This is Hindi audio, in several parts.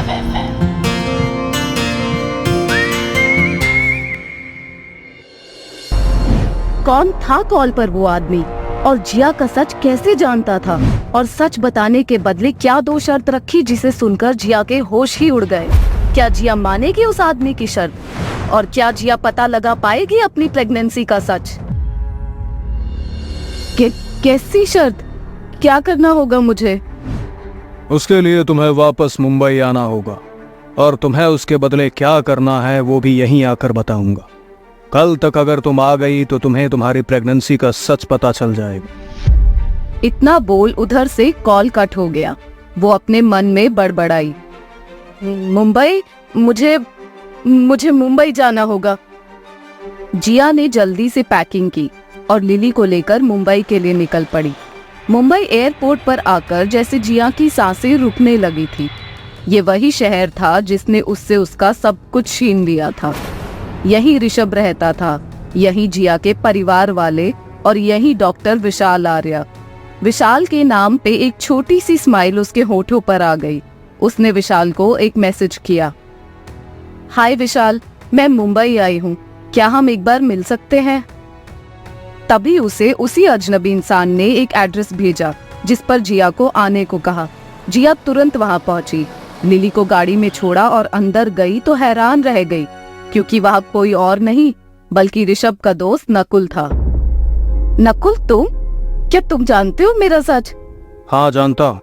Love FM। कौन था कॉल पर वो आदमी और जिया का सच कैसे जानता था, और सच बताने के बदले क्या दो शर्त रखी जिसे सुनकर जिया के होश ही उड़ गए। क्या जिया मानेगी उस आदमी की शर्त, और क्या जिया पता लगा पाएगी अपनी प्रेगनेंसी का सच? कैसी शर्त? क्या करना होगा मुझे? उसके लिए तुम्हें वापस मुंबई आना होगा, और तुम्हें उसके बदले क्या करना है वो भी यहीं आकर बताऊंगा। कल तक अगर तुम आ गई तो तुम्हें तुम्हारी प्रेगनेंसी का सच पता चल जाएगा। इतना बोल उधर से कॉल कट हो गया। वो अपने मन में बड़बड़ाई, मुंबई, मुझे मुंबई जाना होगा। जिया ने जल्दी से पैकिंग की और लिली को लेकर मुंबई के लिए निकल पड़ी। मुंबई एयरपोर्ट पर आकर जैसे जिया की सांसें रुकने लगी थी। ये वही शहर था जिसने उससे उसका सब कुछ छीन लिया था। यही ऋषभ रहता था, यही जिया के परिवार वाले, और यही डॉक्टर विशाल आर्या। विशाल के नाम पे एक छोटी सी स्माइल उसके होठों पर आ गई। उसने विशाल को एक मैसेज किया, हाय विशाल, मैं मुंबई आई हूँ, क्या हम एक बार मिल सकते हैं? तभी उसे उसी अजनबी इंसान ने एक एड्रेस भेजा जिस पर जिया को आने को कहा। जिया तुरंत वहां पहुंची, लिली को गाड़ी में छोड़ा और अंदर गई तो हैरान रह गई, क्योंकि वह कोई और नहीं बल्कि ऋषभ का दोस्त नकुल था। नकुल, क्या तुम जानते हो मेरा सच? हाँ, जानता हूँ।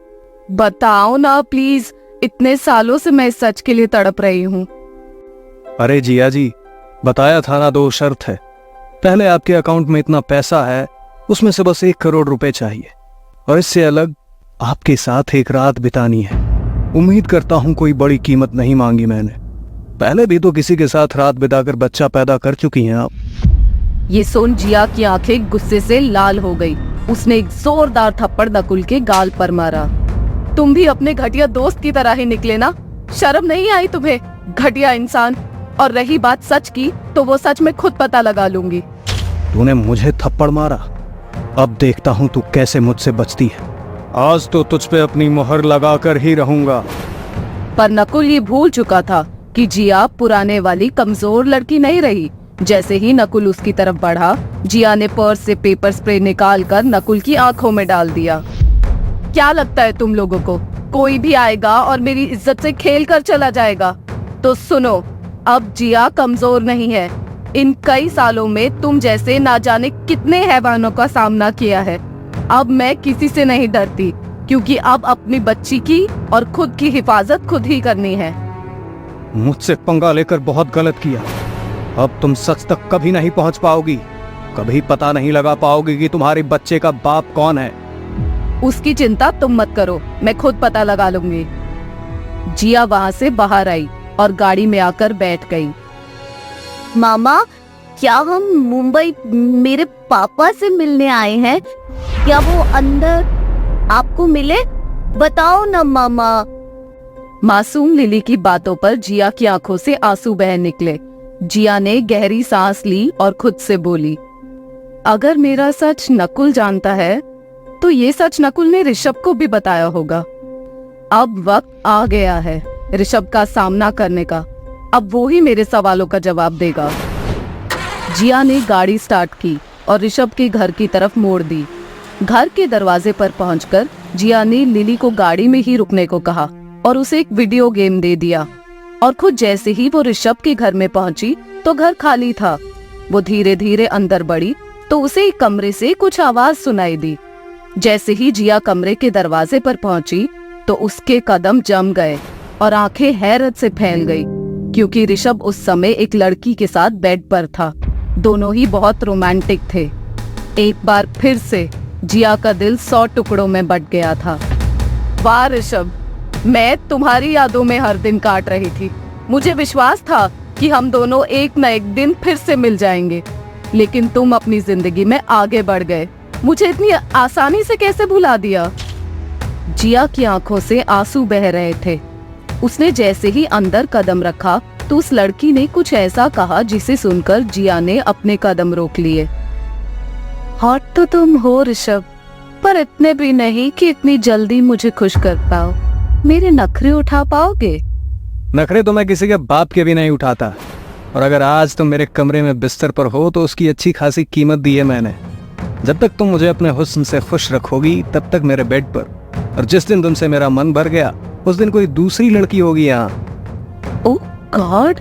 बताओ ना प्लीज, इतने सालों से मैं इस सच के लिए तड़प रही हूँ। अरे जिया जी, बताया था ना, दो शर्त है। पहले आपके अकाउंट में इतना पैसा है, उसमें से बस 1 करोड़ रुपए चाहिए, और इससे अलग आपके साथ एक रात बितानी है। उम्मीद करता हूँ कोई बड़ी कीमत नहीं मांगी मैंने, पहले भी तो किसी के साथ रात बिताकर बच्चा पैदा कर चुकी हैं आप। ये सुन जिया की आंखें गुस्से से लाल हो गई। उसने एक जोरदार थप्पड़ नकुल के गाल पर मारा। तुम भी अपने घटिया दोस्त की तरह ही निकले ना? शर्म नहीं आई तुम्हें, घटिया इंसान? और रही बात सच की, तो वो सच मैं खुद पता लगा लूंगी। तूने मुझे थप्पड़ मारा, अब देखता हूँ तू कैसे मुझसे बचती है। आज तो तुझ पे अपनी मोहर लगाकर ही रहूंगा। पर नकुल ये भूल चुका था कि जिया पुराने वाली कमजोर लड़की नहीं रही। जैसे ही नकुल उसकी तरफ बढ़ा, जिया ने पर्स से पेपर स्प्रे निकालकर नकुल की आंखों में डाल दिया। क्या लगता है तुम लोगों को कोई भी आएगा और मेरी इज्जत से खेल कर चला जाएगा? तो सुनो, अब जिया कमजोर नहीं है। इन कई सालों में तुम जैसे ना जाने कितने हैवानों का सामना किया है। अब मैं किसी से नहीं डरती, क्योंकि अब अपनी बच्ची की और खुद की हिफाजत खुद ही करनी है। मुझसे पंगा लेकर बहुत गलत किया। अब तुम सच तक कभी नहीं पहुंच पाओगी, कभी पता नहीं लगा पाओगी कि तुम्हारे बच्चे का बाप कौन है। उसकी चिंता तुम मत करो, मैं खुद पता लगा लूंगी। जिया वहां से बाहर आई और गाड़ी में आकर बैठ गई। मामा, क्या हम मुंबई मेरे पापा से मिलने आए हैं? क्या वो अंदर आपको मिले? बताओ ना मामा। मासूम लिली की बातों पर जिया की आंखों से आंसू बह निकले। जिया ने गहरी सांस ली और खुद से बोली, अगर मेरा सच नकुल जानता है तो ये सच नकुल ने ऋषभ को भी बताया होगा। अब वक्त आ गया है ऋषभ का सामना करने का। अब वो ही मेरे सवालों का जवाब देगा। जिया ने गाड़ी स्टार्ट की और ऋषभ के घर की तरफ मोड़ दी। घर के दरवाजे पर पहुंचकर जिया ने लिली को गाड़ी में ही रुकने को कहा और उसे एक वीडियो गेम दे दिया। और खुद जैसे ही वो ऋषभ के घर में पहुंची तो घर खाली था। वो धीरे धीरे अंदर बढ़ी तो उसे एक कमरे से कुछ आवाज सुनाई दी। जैसे ही जिया कमरे के दरवाजे पर पहुंची तो उसके कदम जम गए और आंखें हैरत से फैल गई, क्योंकि ऋषभ उस समय एक लड़की के साथ बेड पर था। दोनों ही बहुत रोमांटिक थे। एक बार फिर से जिया का दिल 100 टुकड़ों में बट गया था। वाह ऋषभ, मैं तुम्हारी यादों में हर दिन काट रही थी। मुझे विश्वास था कि हम दोनों एक न एक दिन फिर से मिल जाएंगे, लेकिन तुम अपनी जिंदगी में आगे बढ़ गए। मुझे इतनी आसानी से कैसे भुला दिया? जिया की आंखों से आंसू बह रहे थे। उसने जैसे ही अंदर कदम रखा तो उस लड़की ने कुछ ऐसा कहा जिसे सुनकर जिया ने अपने कदम रोक लिए। हॉट तो तुम हो ऋषभ, पर इतने भी नहीं कि इतनी जल्दी मुझे खुश कर पाओ। मेरे नखरे उठा पाओगे? नखरे तो मैं किसी के बाप के भी नहीं उठाता, और अगर आज तुम मेरे कमरे में बिस्तर पर हो तो उसकी अच्छी खासी कीमत दी है मैंने। जब तक तुम मुझे अपने हुस्न से खुश रखोगी तब तक मेरे बेड पर, और जिस दिन तुमसे मेरा मन भर गया उस दिन कोई दूसरी लड़की होगी यहाँ। ओह गॉड,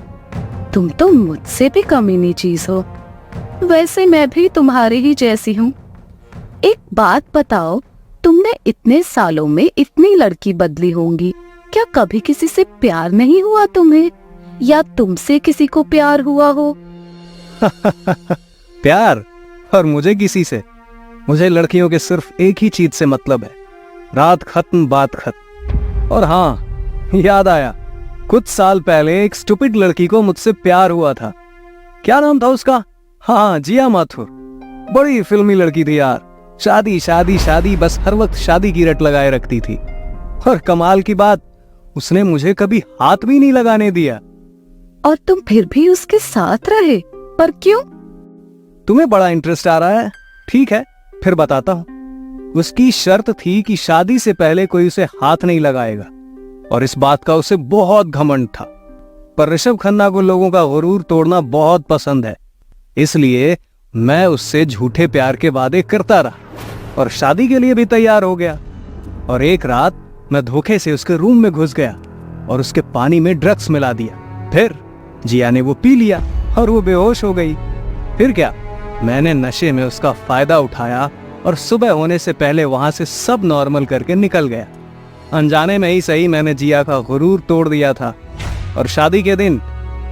तुम तो मुझसे भी कमीनी चीज हो। वैसे मैं भी तुम्हारी ही जैसी हूँ। एक बात बताओ, तुमने इतने सालों में इतनी लड़की बदली होंगी, क्या कभी किसी से प्यार नहीं हुआ तुम्हें, या तुमसे किसी को प्यार हुआ हो? प्यार? और मुझे किसी से? मुझे लड़कियों के सिर्फ एक ही चीज से मतलब है, रात खत्म बात खत्म। और हाँ, याद आया, कुछ साल पहले एक स्टूपिड लड़की को मुझसे प्यार हुआ था। क्या नाम था उसका? हाँ, जिया माथुर। बड़ी फिल्मी लड़की थी यार, शादी शादी शादी, बस हर वक्त शादी की रट लगाए रखती थी। और कमाल की बात, उसने मुझे कभी हाथ भी नहीं लगाने दिया। और तुम फिर भी उसके साथ रहे, पर क्यों? तुम्हें बड़ा इंटरेस्ट आ रहा है? ठीक है, फिर बताता हूँ। उसकी शर्त थी कि शादी से पहले कोई उसे हाथ नहीं लगाएगा, और इस बात का उसे बहुत घमंड था। पर ऋषभ खन्ना को लोगों का गुरूर तोड़ना बहुत पसंद है, इसलिए मैं उससे झूठे प्यार के वादे करता रहा और शादी के लिए भी तैयार हो गया। और एक रात मैं धोखे से उसके रूम में घुस गया और उसके पानी में ड्रग्स मिला दिया। फिर जिया ने वो पी लिया और वो बेहोश हो गई। फिर क्या, मैंने नशे में उसका फायदा उठाया और सुबह होने से पहले वहां से सब नॉर्मल करके निकल गया। अनजाने में ही सही, मैंने जिया का गुरूर तोड़ दिया था। और शादी के दिन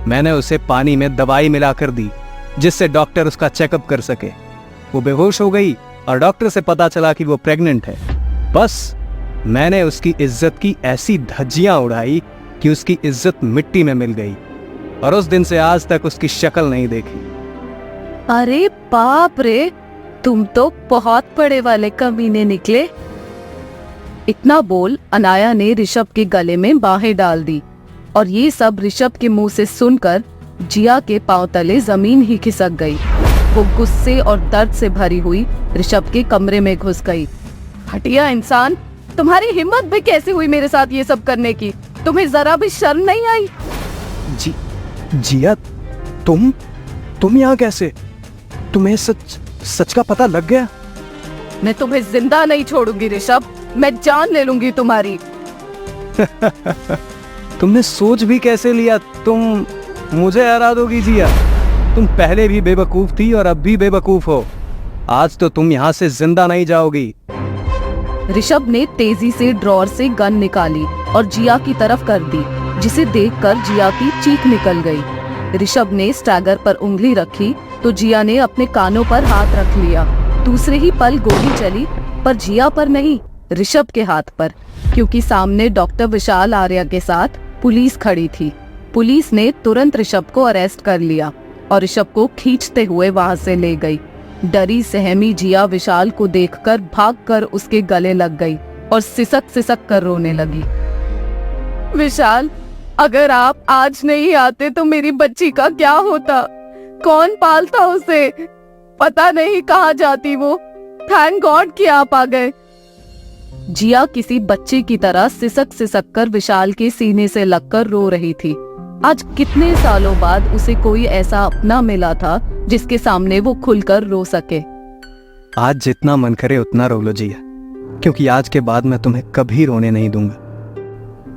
मैंने उसे पानी में दवाई मिलाकर दी जिससे डॉक्टर उसका चेकअप कर सके। वो बेहोश हो गई और डॉक्टर से पता चला कि वो प्रेग्नेंट है। बस मैंने उसकी इज्जत की ऐसी धज्जियां उड़ाई कि उसकी इज्जत मिट्टी में मिल गई, और उस दिन से आज तक उसकी शक्ल नहीं देखी। अरे बाप रे, तुम तो बहुत बड़े वाले कमीने निकले। इतना बोल अनाया ने ऋषभ के गले में बाहें डाल दी, और ये सब ऋषभ के मुंह से सुनकर जिया के पांव तले जमीन ही खिसक गई। वो गुस्से और दर्द से भरी हुई ऋषभ के कमरे में घुस गई। हटिया इंसान, तुम्हारी हिम्मत भी कैसे हुई मेरे साथ ये सब करने की? तुम्हें जरा भी शर्म नहीं आई? जिया, तुम यहाँ कैसे? तुम्हें सच का पता लग गया? मैं तुम्हें जिंदा नहीं छोड़ूंगी ऋषभ, मैं जान ले लूंगी तुम्हारी। तुमने सोच भी कैसे लिया? तुम मुझे हरा दोगी जिया? तुम पहले भी बेवकूफ थी और अब भी बेवकूफ हो। आज तो तुम यहाँ से जिंदा नहीं जाओगी। ऋषभ ने तेजी से ड्रॉर से गन निकाली और जिया की तरफ कर दी, जिसे देखकर जिया की चीख निकल गई। ऋषभ ने स्टैगर पर उंगली रखी तो जिया ने अपने कानों पर हाथ रख लिया। दूसरे ही पल गोली चली, पर जिया पर नहीं, ऋषभ के हाथ पर, क्योंकि सामने डॉक्टर विशाल आर्या के साथ पुलिस खड़ी थी। पुलिस ने तुरंत ऋषभ को अरेस्ट कर लिया और ऋषभ को खींचते हुए वहां से ले गई। डरी सहमी जिया विशाल को देखकर भागकर उसके गले लग गई और सिसक सिसक कर रोने लगी। विशाल, अगर आप आज नहीं आते तो मेरी बच्ची का क्या होता? कौन पालता उसे? पता नहीं कहाँ जाती वो। थैंक गॉड कि आप आ गए। जिया किसी बच्चे की तरह सिसक सिसक कर विशाल के सीने से लगकर रो रही थी। आज कितने सालों बाद उसे कोई ऐसा अपना मिला था जिसके सामने वो खुलकर रो सके। आज जितना मन करे उतना रो लो जिया, क्योंकि आज के बाद मैं तुम्हें कभी रोने नहीं दूंगा।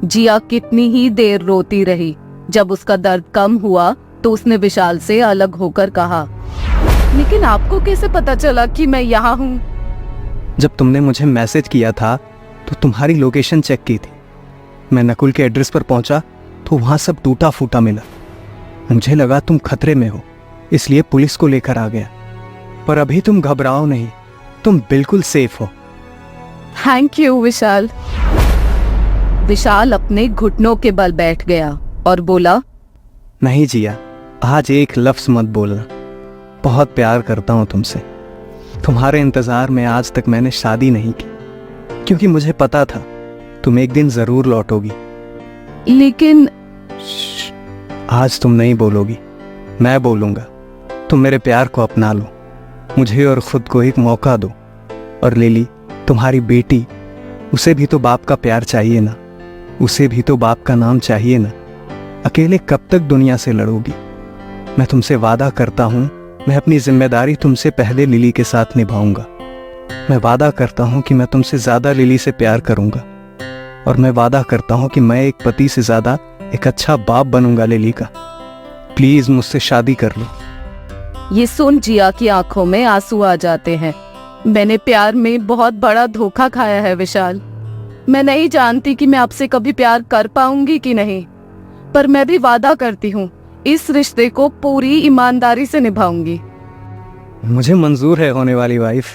जिया कितनी ही देर रोती रही। जब उसका दर्द कम हुआ तो उसने विशाल से अलग होकर कहा, लेकिन आपको कैसे पता चला कि मैं यहाँ हूँ? जब तुमने मुझे मैसेज किया था तो तुम्हारी लोकेशन चेक की थी। मैं नकुल के एड्रेस पर पहुंचा तो वहां सब टूटा फूटा मिला। मुझे लगा तुम खतरे में हो, इसलिए पुलिस को लेकर आ गया। पर अभी तुम घबराओ नहीं, तुम बिल्कुल सेफ हो। थैंक यू विशाल। विशाल अपने घुटनों के बल बैठ गया और बोला, नहीं जिया, आज एक लफ्ज मत बोलना। बहुत प्यार करता हूं तुमसे। तुम्हारे इंतजार में आज तक मैंने शादी नहीं की, क्योंकि मुझे पता था तुम एक दिन जरूर लौटोगी। लेकिन आज तुम नहीं बोलोगी, मैं बोलूंगा। तुम मेरे प्यार को अपना लो, मुझे और खुद को एक मौका दो। और लिली, तुम्हारी बेटी, उसे भी तो बाप का प्यार चाहिए ना, उसे भी तो बाप का नाम चाहिए ना। अकेले कब तक दुनिया से लड़ोगी? मैं तुमसे वादा करता हूं, मैं अपनी जिम्मेदारी तुमसे पहले लिली के साथ निभाऊंगा। मैं वादा करता हूं कि मैं तुमसे ज्यादा लिली से प्यार करूंगा, और मैं वादा करता हूं कि मैं एक पति से ज्यादा एक अच्छा बाप बनूंगा लिली का। प्लीज मुझसे शादी कर लो। ये सुन जिया की आंखों में आंसू आ जाते हैं। मैंने प्यार में बहुत बड़ा धोखा खाया है विशाल। मैं नहीं जानती कि मैं आपसे कभी प्यार कर पाऊंगी कि नहीं, पर मैं भी वादा करती हूँ इस रिश्ते को पूरी ईमानदारी से निभाऊंगी। मुझे मंजूर है होने वाली वाइफ।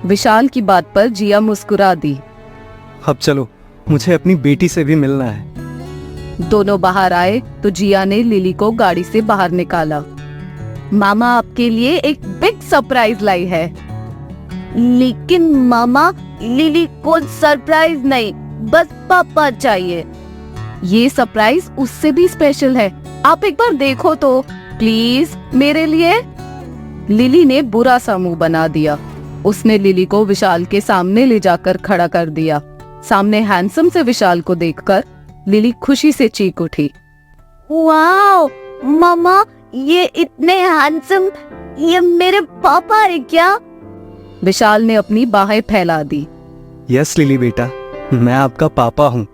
विशाल की बात पर जिया मुस्कुरा दी। अब चलो, मुझे अपनी बेटी से भी मिलना है। दोनों बाहर आए तो जिया ने लिली को गाड़ी से बाहर निकाला। मामा आपके लिए एक बिग सरप्राइज लाई है। लेकिन मामा, लिली को सरप्राइज नहीं, बस पापा चाहिए। ये सरप्राइज उससे भी स्पेशल है, आप एक बार देखो तो प्लीज मेरे लिए। लिली ने बुरा सा मुंह बना दिया। उसने लिली को विशाल के सामने ले जाकर खड़ा कर दिया। सामने हैंडसम से विशाल को देखकर लिली खुशी से चीख उठी। वाओ मामा, ये इतने हैंडसम, ये मेरे पापा है क्या? विशाल ने अपनी बाहें फैला दी। यस लिली बेटा, मैं आपका पापा हूँ।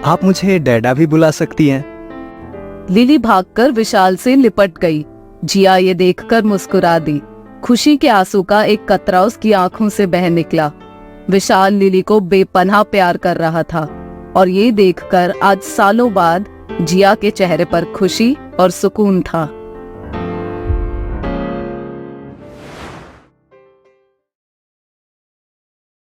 आप मुझे डैडा भी बुला सकती हैं। लिली भागकर विशाल से लिपट गई। जिया ये देखकर मुस्कुरा दी। खुशी के आंसू का एक कतरा उसकी आंखों से बह निकला। विशाल लिली को बेपनाह प्यार कर रहा था, और ये देखकर आज सालों बाद जिया के चेहरे पर खुशी और सुकून था।